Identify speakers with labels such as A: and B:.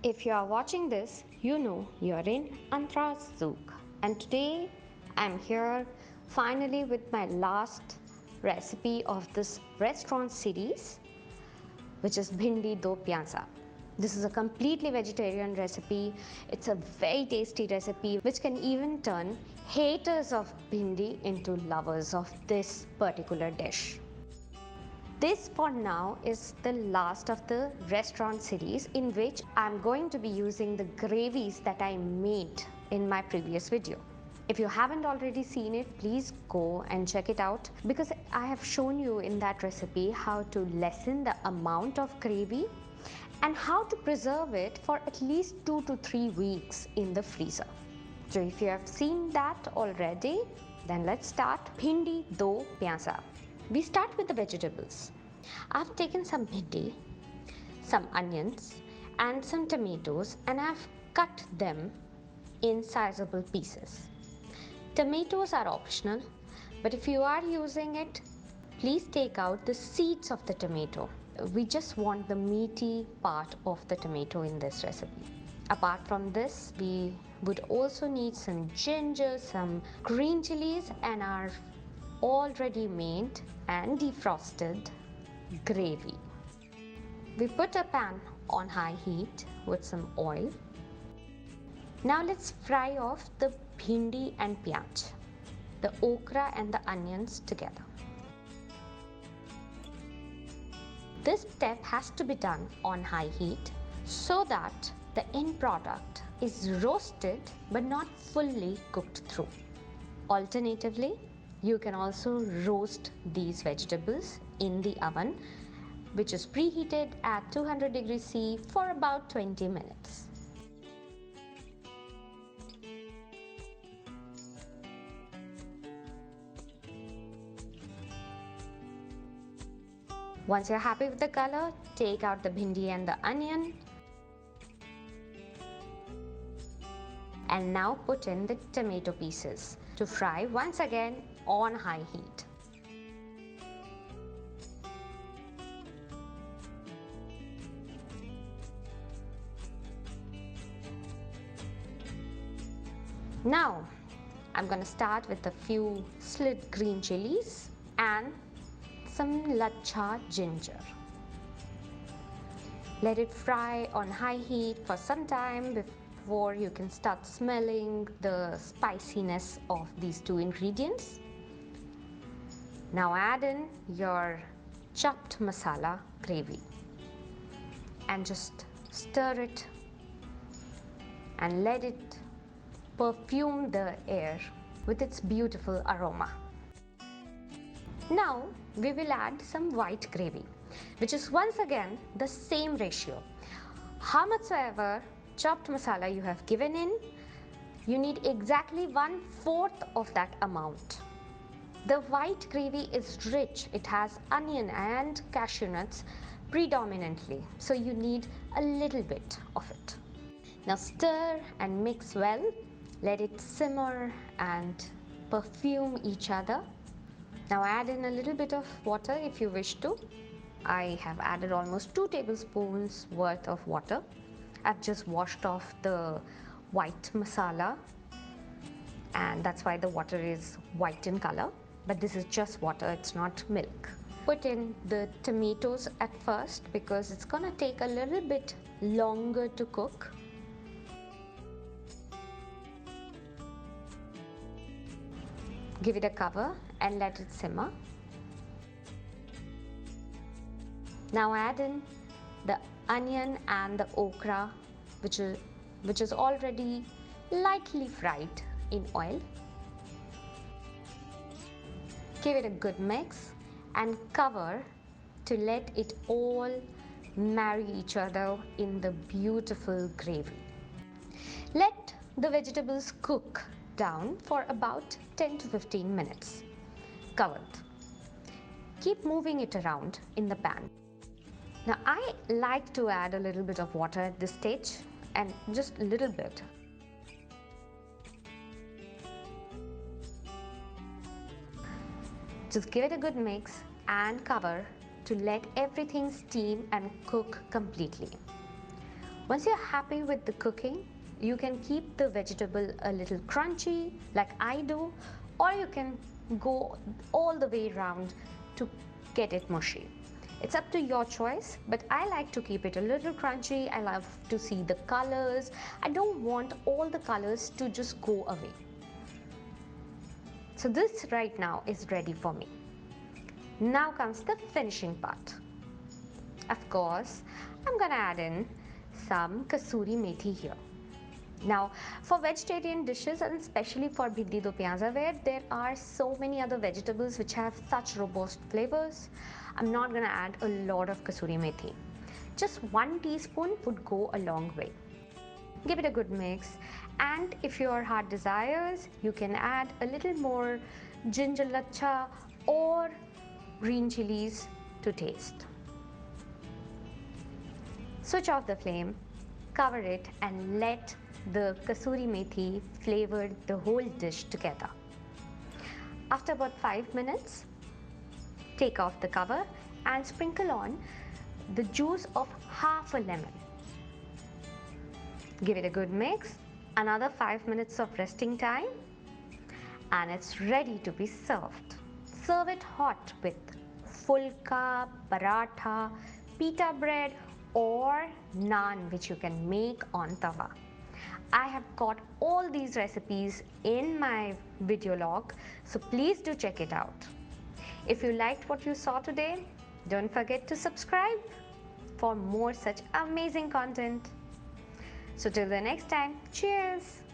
A: If you are watching this, you know you're in Antra's Zook. And today I'm here finally with my last recipe of this restaurant series, which is Bhindi do Pyaza. This is a completely vegetarian recipe. It's a very tasty recipe which can even turn haters of Bhindi into lovers of this particular dish. This for now is the last of the restaurant series in which I'm going to be using the gravies that I made in my previous video. If you haven't already seen it, please go and check it out because I have shown you in that recipe how to lessen the amount of gravy and how to preserve it for at least 2 to 3 weeks in the freezer. So if you have seen that already, then let's start Bhindi do Pyaza. We start with the vegetables. I've taken some bhindi, some onions and some tomatoes and I've cut them in sizable pieces. Tomatoes are optional, but if you are using it, please take out the seeds of the tomato. We just want the meaty part of the tomato in this recipe. Apart from this, we would also need some ginger, some green chillies and our already made and defrosted gravy. We put a pan on high heat with some oil. Now let's fry off the bhindi and pyaj, the okra and the onions together. This step has to be done on high heat so that the end product is roasted but not fully cooked through. Alternatively, you can also roast these vegetables in the oven, which is preheated at 200 degrees C for about 20 minutes. Once you're happy with the color, take out the bhindi and the onion. And now put in the tomato pieces to fry once again on high heat. Now I'm going to start with a few slit green chilies and some lachcha ginger. Let it fry on high heat for some time before you can start smelling the spiciness of these two ingredients. Now add in your chopped masala gravy and just stir it and let it perfume the air with its beautiful aroma. Now we will add some white gravy, which is once again the same ratio. How much ever chopped masala you have given in, you need exactly 1/4 of that amount. The white gravy is rich. It has onion and cashew nuts predominantly, so you need a little bit of it. Now stir and mix well. Let it simmer and perfume each other. Now add in a little bit of water if you wish to. I have added almost 2 tablespoons worth of water. I've just washed off the white masala and that's why the water is white in color. But this is just water, it's not milk. Put in the tomatoes at first because it's gonna take a little bit longer to cook. Give it a cover and let it simmer. Now add in the onion and the okra, which is already lightly fried in oil. Give it a good mix and cover to let it all marry each other in the beautiful gravy. Let the vegetables cook down for about 10 to 15 minutes, covered. Keep moving it around in the pan. Now I like to add a little bit of water at this stage, and just a little bit. Just give it a good mix and cover to let everything steam and cook completely. Once you're happy with the cooking, you can keep the vegetable a little crunchy like I do, or you can go all the way around to get it mushy. It's up to your choice, but I like to keep it a little crunchy. I love to see the colors. I don't want all the colors to just go away. So this right now is ready for me. Now comes the finishing part. Of course, I'm gonna add in some kasuri methi here. Now, for vegetarian dishes and especially for bhindi do pyaza, where there are so many other vegetables which have such robust flavors, I'm not gonna add a lot of kasuri methi. Just 1 teaspoon would go a long way. Give it a good mix, and if your heart desires, you can add a little more ginger lachcha or green chillies to taste. Switch off the flame, cover it, and let the kasuri methi flavor the whole dish together. After about 5 minutes, take off the cover and sprinkle on the juice of half a lemon. Give it a good mix, another 5 minutes of resting time, and it's ready to be served. Serve it hot with fulka, paratha, pita bread, or naan, which you can make on tawa. I have got all these recipes in my video log, so please do check it out. If you liked what you saw today, don't forget to subscribe for more such amazing content. So till the next time, cheers!